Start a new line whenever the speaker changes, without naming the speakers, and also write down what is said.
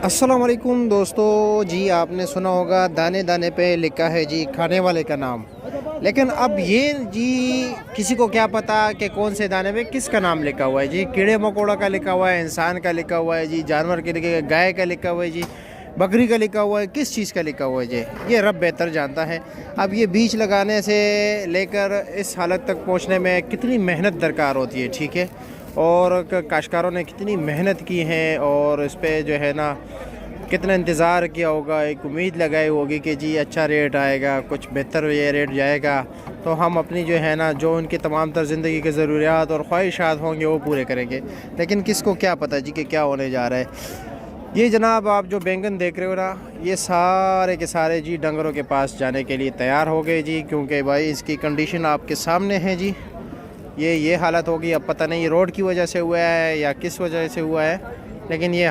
अस्सलाम वालेकुम दोस्तों जी। आपने सुना होगा दाने दाने पे लिखा है जी खाने वाले का नाम। लेकिन अब ये जी किसी को क्या पता कि कौन से दाने पे किसका नाम लिखा हुआ है जी। कीड़े मकोड़ा का लिखा हुआ है, इंसान का लिखा हुआ है जी, जानवर के लिखे, गाय का लिखा हुआ है जी, बकरी का लिखा हुआ है, किस चीज़ का लिखा हुआ है जी, ये रब बेहतर जानता है। अब ये बीज लगाने से लेकर इस हालत तक पहुँचने में कितनी मेहनत दरकार होती है, ठीक है। और काश्तकारों ने कितनी मेहनत की है और इस पे जो है ना कितना इंतज़ार किया होगा, एक उम्मीद लगाई होगी कि जी अच्छा रेट आएगा, कुछ बेहतर ये रेट जाएगा तो हम अपनी जो है ना जो उनकी तमाम तर ज़िंदगी की ज़रूरियात और ख्वाहिशात होंगे वो पूरे करेंगे। लेकिन किसको क्या पता जी कि क्या होने जा रहा है। ये जनाब आप जो बैंगन देख रहे हो ना, ये सारे के सारे जी डंगरों के पास जाने के लिए तैयार हो गए जी, क्योंकि भाई इसकी कंडीशन आपके सामने है जी। ये हालत होगी। अब पता नहीं रोड की वजह से हुआ है या किस वजह से हुआ है, लेकिन ये